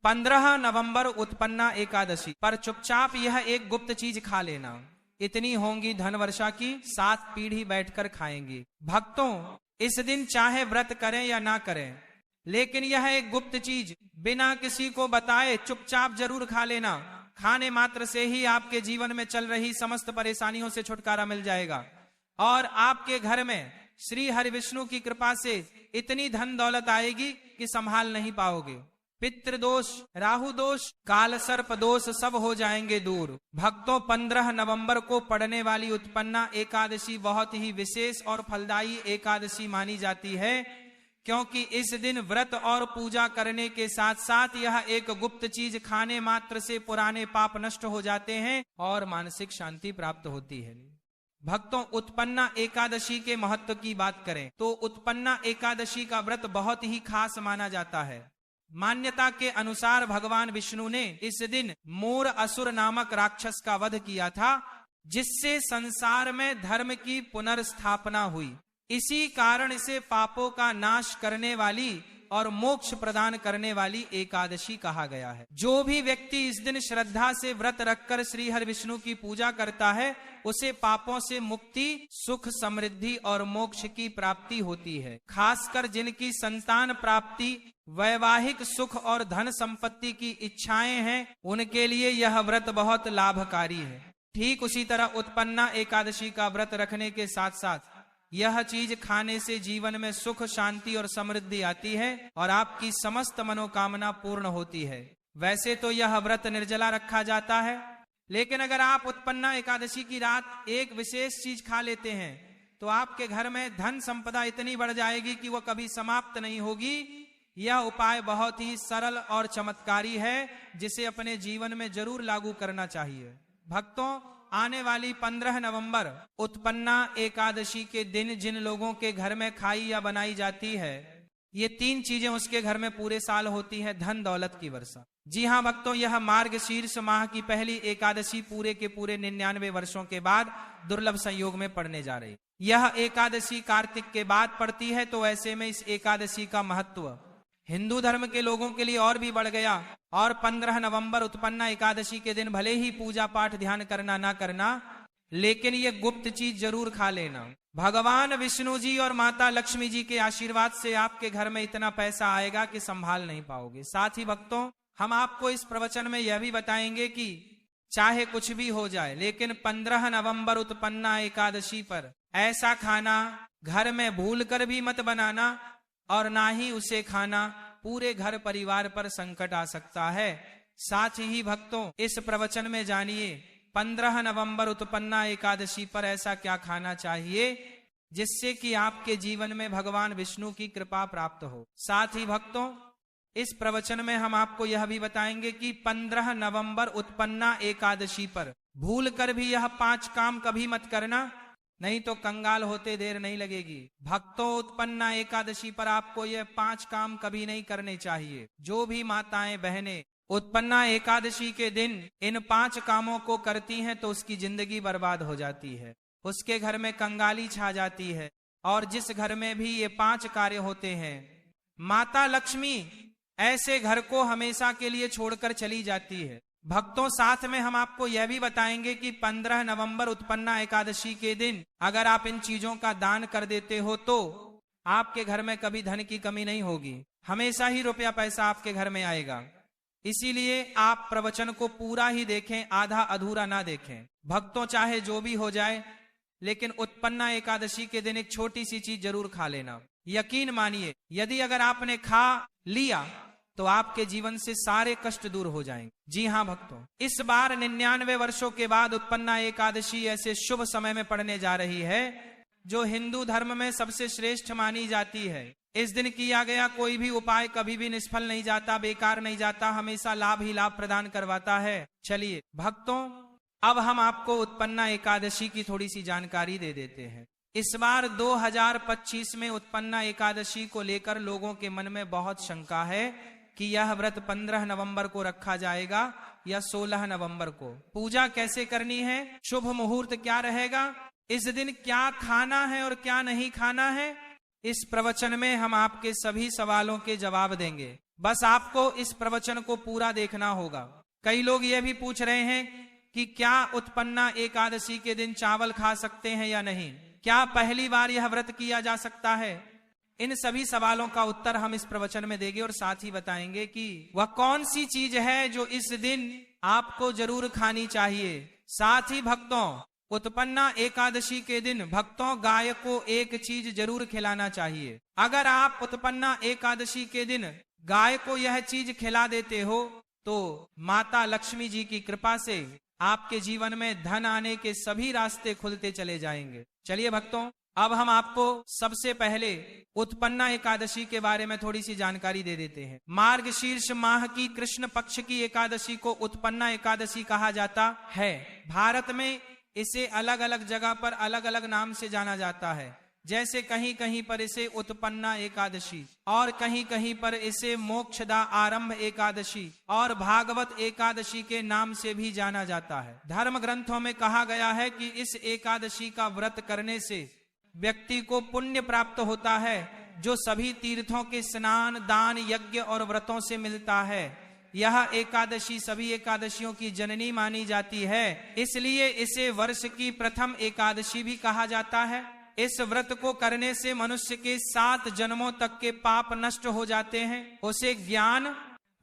15 नवंबर उत्पन्ना एकादशी पर चुपचाप यह एक गुप्त चीज खा लेना। इतनी होंगी धन वर्षा की, 7 पीढ़ी बैठकर खाएंगी। भक्तों, इस दिन चाहे व्रत करें या ना करें, लेकिन यह एक गुप्त चीज बिना किसी को बताए चुपचाप जरूर खा लेना। खाने मात्र से ही आपके जीवन में चल रही समस्त परेशानियों से छुटकारा मिल जाएगा और आपके घर में श्री हरि विष्णु की कृपा से इतनी धन दौलत आएगी कि संभाल नहीं पाओगे। पितृदोष, राहु दोष, काल सर्प दोष सब हो जाएंगे दूर। भक्तों, 15 नवंबर को पड़ने वाली उत्पन्ना एकादशी बहुत ही विशेष और फलदायी एकादशी मानी जाती है, क्योंकि इस दिन व्रत और पूजा करने के साथ साथ यह एक गुप्त चीज खाने मात्र से पुराने पाप नष्ट हो जाते हैं और मानसिक शांति प्राप्त होती है। भक्तों, उत्पन्ना एकादशी के महत्व की बात करें तो उत्पन्ना एकादशी का व्रत बहुत ही खास माना जाता है। मान्यता के अनुसार भगवान विष्णु ने इस दिन मोर असुर नामक राक्षस का वध किया था, जिससे संसार में धर्म की पुनर्स्थापना हुई। इसी कारण इसे पापों का नाश करने वाली और मोक्ष प्रदान करने वाली एकादशी कहा गया है। जो भी व्यक्ति इस दिन श्रद्धा से व्रत रखकर श्री हरि विष्णु की पूजा करता है, उसे पापों से मुक्ति, सुख, समृद्धि और मोक्ष की प्राप्ति होती है। खासकर जिनकी संतान प्राप्ति, वैवाहिक सुख और धन संपत्ति की इच्छाएं हैं, उनके लिए यह व्रत बहुत लाभकारी है। ठीक उसी तरह उत्पन्ना एकादशी का व्रत रखने के साथ साथ यह चीज खाने से जीवन में सुख, शांति और समृद्धि आती है और आपकी समस्त मनोकामना पूर्ण होती है। वैसे तो यह व्रत निर्जला रखा जाता है, लेकिन अगर आप उत्पन्ना एकादशी की रात एक विशेष चीज खा लेते हैं तो आपके घर में धन संपदा इतनी बढ़ जाएगी कि वह कभी समाप्त नहीं होगी। यह उपाय बहुत ही सरल और चमत्कारी है, जिसे अपने जीवन में जरूर लागू करना चाहिए। भक्तों, आने वाली 15 नवंबर उत्पन्ना एकादशी के दिन जिन लोगों के घर में खाई या बनाई जाती है, ये 3 चीजें उसके घर में पूरे साल होती है। धन दौलत की वर्षा। जी हाँ भक्तों, यह मार्गशीर्ष माह की पहली एकादशी पूरे के पूरे 99 वर्षों के बाद दुर्लभ संयोग में पड़ने जा रही। यह एकादशी कार्तिक के बाद पड़ती है, तो ऐसे में इस एकादशी का महत्व हिंदू धर्म के लोगों के लिए और भी बढ़ गया। और 15 नवंबर उत्पन्ना एकादशी के दिन भले ही पूजा पाठ ध्यान करना ना करना, लेकिन ये गुप्त चीज जरूर खा लेना। भगवान विष्णु जी और माता लक्ष्मी जी के आशीर्वाद से आपके घर में इतना पैसा आएगा कि संभाल नहीं पाओगे। साथ ही भक्तों, हम आपको इस प्रवचन में यह भी बताएंगे कि चाहे कुछ भी हो जाए, लेकिन 15 नवंबर उत्पन्ना एकादशी पर ऐसा खाना घर में भूल कर भी मत बनाना और ना ही उसे खाना। पूरे घर परिवार पर संकट आ सकता है। साथ ही भक्तों, इस प्रवचन में जानिए 15 नवंबर उत्पन्ना एकादशी पर ऐसा क्या खाना चाहिए जिससे कि आपके जीवन में भगवान विष्णु की कृपा प्राप्त हो। साथ ही भक्तों, इस प्रवचन में हम आपको यह भी बताएंगे कि 15 नवंबर उत्पन्ना एकादशी पर भूल कर भी यह 5 काम कभी मत करना, नहीं तो कंगाल होते देर नहीं लगेगी। भक्तों, उत्पन्ना एकादशी पर आपको यह 5 काम कभी नहीं करने चाहिए। जो भी माताएं बहनें उत्पन्ना एकादशी के दिन इन 5 कामों को करती हैं तो उसकी जिंदगी बर्बाद हो जाती है, उसके घर में कंगाली छा जाती है। और जिस घर में भी ये 5 कार्य होते हैं, माता लक्ष्मी ऐसे घर को हमेशा के लिए छोड़कर चली जाती है। भक्तों, साथ में हम आपको यह भी बताएंगे कि 15 नवंबर उत्पन्ना एकादशी के दिन अगर आप इन चीजों का दान कर देते हो तो आपके घर में कभी धन की कमी नहीं होगी, हमेशा ही रुपया पैसा आपके घर में आएगा। इसीलिए आप प्रवचन को पूरा ही देखें, आधा अधूरा ना देखें। भक्तों, चाहे जो भी हो जाए, लेकिन उत्पन्ना एकादशी के दिन एक छोटी सी चीज जरूर खा लेना। यकीन मानिए, यदि अगर आपने खा लिया तो आपके जीवन से सारे कष्ट दूर हो जाएंगे। जी हाँ भक्तों, इस बार 99 वर्षों के बाद उत्पन्ना एकादशी ऐसे शुभ समय में पड़ने जा रही है जो हिंदू धर्म में सबसे श्रेष्ठ मानी जाती है। इस दिन किया गया कोई भी उपाय कभी भी निष्फल नहीं जाता, बेकार नहीं जाता, हमेशा लाभ ही लाभ प्रदान करवाता है। चलिए भक्तों, अब हम आपको उत्पन्ना एकादशी की थोड़ी सी जानकारी दे देते हैं। इस बार 2025 में उत्पन्ना एकादशी को लेकर लोगों के मन में बहुत शंका है कि यह व्रत 15 नवंबर को रखा जाएगा या 16 नवंबर को। पूजा कैसे करनी है, शुभ मुहूर्त क्या रहेगा, इस दिन क्या खाना है और क्या नहीं खाना है, इस प्रवचन में हम आपके सभी सवालों के जवाब देंगे। बस आपको इस प्रवचन को पूरा देखना होगा। कई लोग यह भी पूछ रहे हैं कि क्या उत्पन्ना एकादशी के दिन चावल खा सकते हैं या नहीं, क्या पहली बार यह व्रत किया जा सकता है। इन सभी सवालों का उत्तर हम इस प्रवचन में देंगे और साथ ही बताएंगे कि वह कौन सी चीज है जो इस दिन आपको जरूर खानी चाहिए। साथ ही भक्तों, उत्पन्ना एकादशी के दिन भक्तों गाय को एक चीज जरूर खिलाना चाहिए। अगर आप उत्पन्ना एकादशी के दिन गाय को यह चीज खिला देते हो तो माता लक्ष्मी जी की कृपा से आपके जीवन में धन आने के सभी रास्ते खुलते चले जाएंगे। चलिए भक्तों, अब हम आपको सबसे पहले उत्पन्ना एकादशी के बारे में थोड़ी सी जानकारी दे देते हैं। मार्गशीर्ष माह की कृष्ण पक्ष की एकादशी को उत्पन्ना एकादशी कहा जाता है। भारत में इसे अलग अलग जगह पर अलग अलग नाम से जाना जाता है। जैसे कहीं कहीं पर इसे उत्पन्ना एकादशी और कहीं कहीं पर इसे मोक्षदा आरंभ एकादशी और भागवत एकादशी के नाम से भी जाना जाता है। धर्म ग्रंथों में कहा गया है कि इस एकादशी का व्रत करने से व्यक्ति को पुण्य प्राप्त होता है, जो सभी तीर्थों के स्नान, दान, यज्ञ और व्रतों से मिलता है। यह एकादशी सभी एकादशियों की जननी मानी जाती है, इसलिए इसे वर्ष की प्रथम एकादशी भी कहा जाता है। इस व्रत को करने से मनुष्य के 7 जन्मों तक के पाप नष्ट हो जाते हैं। उसे ज्ञान,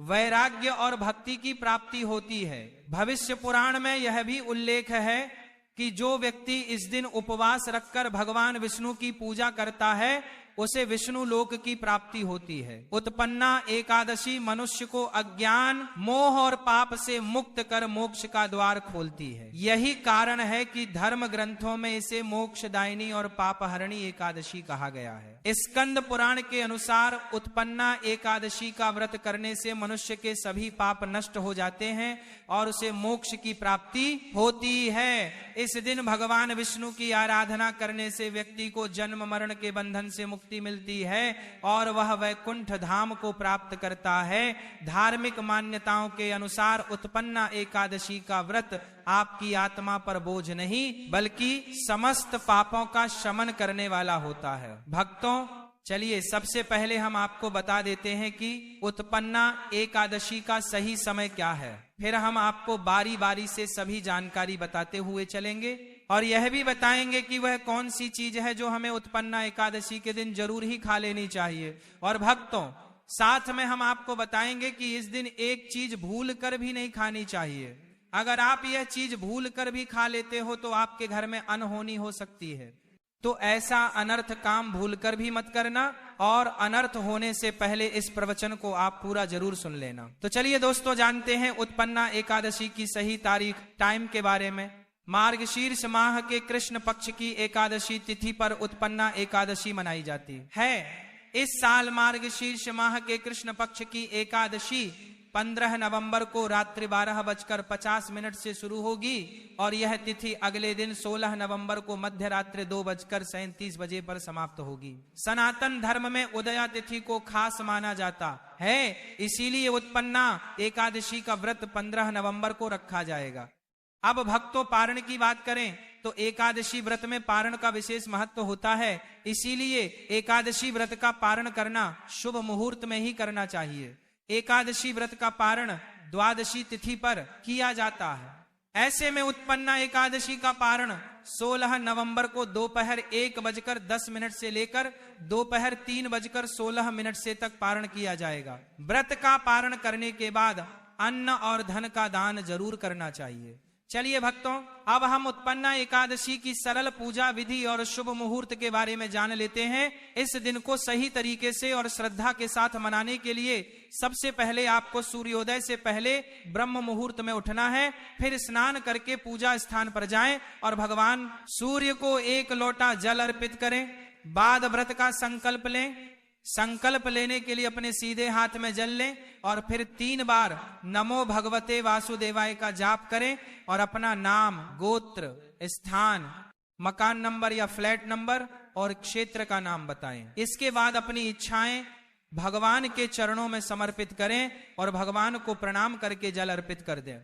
वैराग्य और भक्ति की प्राप्ति होती है। भविष्य पुराण में यह भी उल्लेख है कि जो व्यक्ति इस दिन उपवास रखकर भगवान विष्णु की पूजा करता है उसे विष्णु लोक की प्राप्ति होती है। उत्पन्ना एकादशी मनुष्य को अज्ञान, मोह और पाप से मुक्त कर मोक्ष का द्वार खोलती है। यही कारण है कि धर्म ग्रंथों में इसे मोक्षदायिनी और पापहरणी एकादशी कहा गया है। स्कंद पुराण के अनुसार उत्पन्ना एकादशी का व्रत करने से मनुष्य के सभी पाप नष्ट हो जाते हैं और उसे मोक्ष की प्राप्ति होती है। इस दिन भगवान विष्णु की आराधना करने से व्यक्ति को जन्म मरण के बंधन से मुक्ति मिलती है और वह वैकुंठ धाम को प्राप्त करता है। धार्मिक मान्यताओं के अनुसार उत्पन्ना एकादशी का व्रत आपकी आत्मा पर बोझ नहीं बल्कि समस्त पापों का शमन करने वाला होता है। भक्तों, चलिए सबसे पहले हम आपको बता देते हैं कि उत्पन्ना एकादशी का सही समय क्या है। फिर हम आपको बारी बारी से सभी जानकारी बताते हुए चलेंगे और यह भी बताएंगे कि वह कौन सी चीज है जो हमें उत्पन्ना एकादशी के दिन जरूर ही खा लेनी चाहिए। और भक्तों, साथ में हम आपको बताएंगे कि इस दिन एक चीज भूल कर भी नहीं खानी चाहिए। अगर आप यह चीज भूल कर भी खा लेते हो तो आपके घर में अनहोनी हो सकती है। तो ऐसा अनर्थ काम भूलकर भी मत करना और अनर्थ होने से पहले इस प्रवचन को आप पूरा जरूर सुन लेना। तो चलिए दोस्तों, जानते हैं उत्पन्ना एकादशी की सही तारीख, टाइम के बारे में। मार्गशीर्ष माह के कृष्ण पक्ष की एकादशी तिथि पर उत्पन्ना एकादशी मनाई जाती है। इस साल मार्गशीर्ष माह के कृष्ण पक्ष की एकादशी 15 नवंबर को रात्रि 12:50 से शुरू होगी और यह तिथि अगले दिन 16 नवंबर को मध्य रात्रि 2:37 बजे पर समाप्त होगी। सनातन धर्म में उदया तिथि को खास माना जाता है, इसीलिए उत्पन्ना एकादशी का व्रत 15 नवंबर को रखा जाएगा। अब भक्तों, पारण की बात करें तो एकादशी व्रत में पारण का विशेष महत्व होता है, इसीलिए एकादशी व्रत का पारण करना शुभ मुहूर्त में ही करना चाहिए। एकादशी व्रत का पारण द्वादशी तिथि पर किया जाता है। ऐसे में उत्पन्ना एकादशी का पारण 16 नवंबर को दोपहर 1:10 से लेकर दोपहर 3:16 से तक पारण किया जाएगा। व्रत का पारण करने के बाद अन्न और धन का दान जरूर करना चाहिए। चलिए भक्तों, अब हम उत्पन्ना एकादशी की सरल पूजा विधि और शुभ मुहूर्त के बारे में जान लेते हैं। इस दिन को सही तरीके से और श्रद्धा के साथ मनाने के लिए सबसे पहले आपको सूर्योदय से पहले ब्रह्म मुहूर्त में उठना है। फिर स्नान करके पूजा स्थान पर जाएं और भगवान सूर्य को 1 लोटा जल अर्पित करें। बाद व्रत का संकल्प लें। संकल्प लेने के लिए अपने सीधे हाथ में जल लें और फिर 3 बार नमो भगवते वासुदेवाय का जाप करें और अपना नाम, गोत्र, स्थान, मकान नंबर या फ्लैट नंबर और क्षेत्र का नाम बताएं। इसके बाद अपनी इच्छाएं भगवान के चरणों में समर्पित करें और भगवान को प्रणाम करके जल अर्पित कर दें।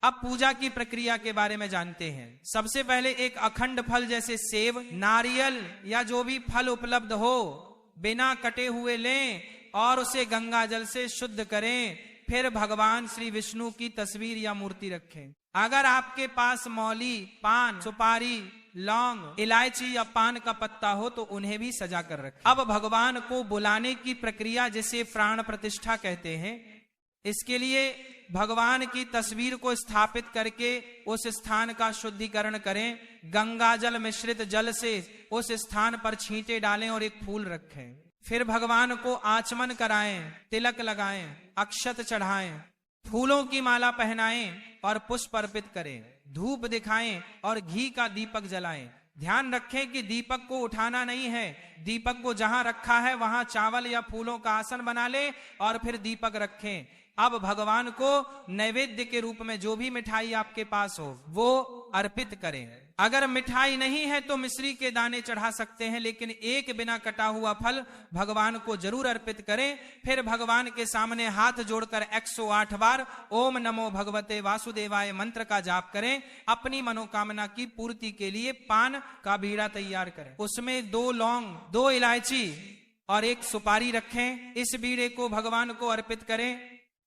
अब पूजा की प्रक्रिया के बारे में जानते हैं। सबसे पहले एक अखंड फल जैसे सेब, नारियल या जो भी फल उपलब्ध हो बिना कटे हुए लें और उसे गंगा जल से शुद्ध करें, फिर भगवान श्री विष्णु की तस्वीर या मूर्ति रखें। अगर आपके पास मौली, पान, सुपारी, लौंग, इलायची या पान का पत्ता हो तो उन्हें भी सजा कर रखें। अब भगवान को बुलाने की प्रक्रिया, जिसे प्राण प्रतिष्ठा कहते हैं, इसके लिए भगवान की तस्वीर को स्थापित करके उस स्थान का शुद्धिकरण करें। गंगा जल मिश्रित जल से उस स्थान पर छींटे डालें और एक फूल रखें। फिर भगवान को आचमन कराएं, तिलक लगाएं, अक्षत चढ़ाएं, फूलों की माला पहनाएं और पुष्प अर्पित करें, धूप दिखाएं और घी का दीपक जलाएं। ध्यान रखें कि दीपक को उठाना नहीं है, दीपक को जहां रखा है वहां चावल या फूलों का आसन बना ले और फिर दीपक रखें। अब भगवान को नैवेद्य के रूप में जो भी मिठाई आपके पास हो वो अर्पित करें। अगर मिठाई नहीं है तो मिश्री के दाने चढ़ा सकते हैं, लेकिन एक बिना कटा हुआ फल भगवान को जरूर अर्पित करें। फिर भगवान के सामने हाथ जोड़कर 108 बार ओम नमो भगवते वासुदेवाय मंत्र का जाप करें। अपनी मनोकामना की पूर्ति के लिए पान का बीड़ा तैयार करें, उसमें 2 लौंग, 2 इलायची और 1 सुपारी रखें। इस बीड़े को भगवान को अर्पित करें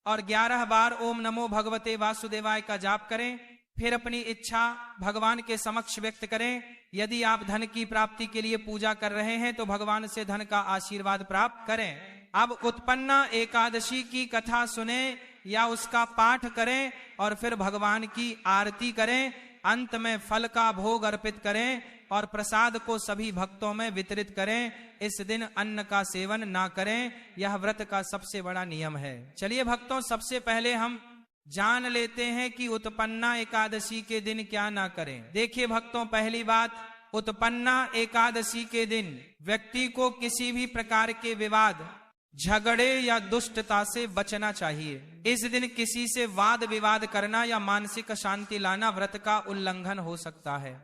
और 11 बार ओम नमो भगवते वासुदेवाय का जाप करें। फिर अपनी इच्छा भगवान के समक्ष व्यक्त करें। यदि आप धन की प्राप्ति के लिए पूजा कर रहे हैं तो भगवान से धन का आशीर्वाद प्राप्त करें। अब उत्पन्ना एकादशी की कथा सुने या उसका पाठ करें और फिर भगवान की आरती करें। अंत में फल का भोग अर्पित करें और प्रसाद को सभी भक्तों में वितरित करें। इस दिन अन्न का सेवन ना करें, यह व्रत का सबसे बड़ा नियम है। चलिए भक्तों, सबसे पहले हम जान लेते हैं कि उत्पन्ना एकादशी के दिन क्या ना करें। देखिए भक्तों, पहली बात, उत्पन्ना एकादशी के दिन व्यक्ति को किसी भी प्रकार के विवाद, झगड़े या दुष्टता से बचना चाहिए। इस दिन किसी से वाद विवाद करना या मानसिक अशांति लाना व्रत का उल्लंघन हो सकता है।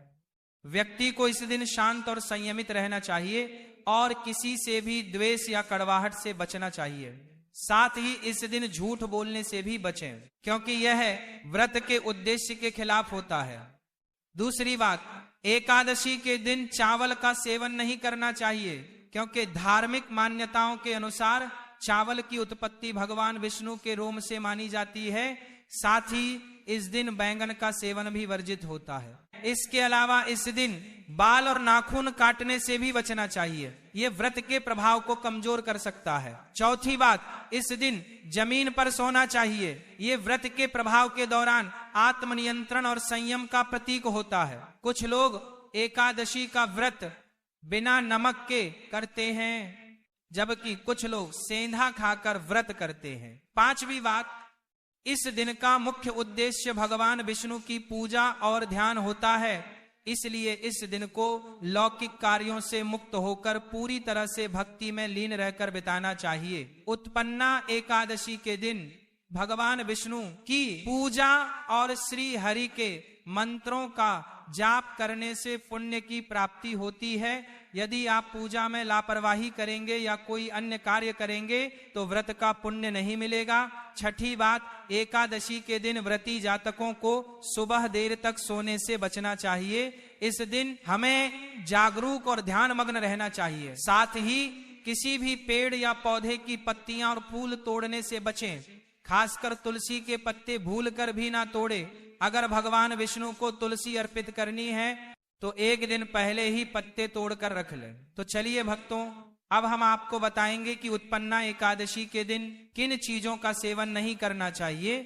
व्यक्ति को इस दिन शांत और संयमित रहना चाहिए और किसी से भी द्वेष या कड़वाहट से बचना चाहिए। साथ ही इस दिन झूठ बोलने से भी बचें, क्योंकि यह व्रत के उद्देश्य के खिलाफ होता है। दूसरी बात, एकादशी के दिन चावल का सेवन नहीं करना चाहिए, क्योंकि धार्मिक मान्यताओं के अनुसार चावल की उत्पत्ति भगवान विष्णु के रोम से मानी जाती है। साथ ही इस दिन बैंगन का सेवन भी वर्जित होता है। इसके अलावा इस दिन बाल और नाखून काटने से भी बचना चाहिए, ये व्रत के प्रभाव को कमजोर कर सकता है। चौथी बात, इस दिन जमीन पर सोना चाहिए, ये व्रत के प्रभाव के दौरान आत्मनियंत्रण और संयम का प्रतीक होता है। कुछ लोग एकादशी का व्रत बिना नमक के करते हैं, जबकि कुछ लोग सेंधा खाकर व्रत करते हैं। पांचवी बात, इस दिन का मुख्य उद्देश्य भगवान विष्णु की पूजा और ध्यान होता है, इसलिए इस दिन को लौकिक कार्यों से मुक्त होकर पूरी तरह से भक्ति में लीन रहकर बिताना चाहिए। उत्पन्ना एकादशी के दिन भगवान विष्णु की पूजा और श्री हरि के मंत्रों का जाप करने से पुण्य की प्राप्ति होती है। यदि आप पूजा में लापरवाही करेंगे या कोई अन्य कार्य करेंगे तो व्रत का पुण्य नहीं मिलेगा। छठी बात, एकादशी के दिन व्रती जातकों को सुबह देर तक सोने से बचना चाहिए। इस दिन हमें जागरूक और ध्यान मग्न रहना चाहिए। साथ ही किसी भी पेड़ या पौधे की पत्तियां और फूल तोड़ने से बचें, खासकर तुलसी के पत्ते भूलकर भी ना तोड़े। अगर भगवान विष्णु को तुलसी अर्पित करनी है तो एक दिन पहले ही पत्ते तोड़कर रख लें। तो चलिए भक्तों, अब हम आपको बताएंगे कि उत्पन्ना एकादशी के दिन किन चीजों का सेवन नहीं करना चाहिए।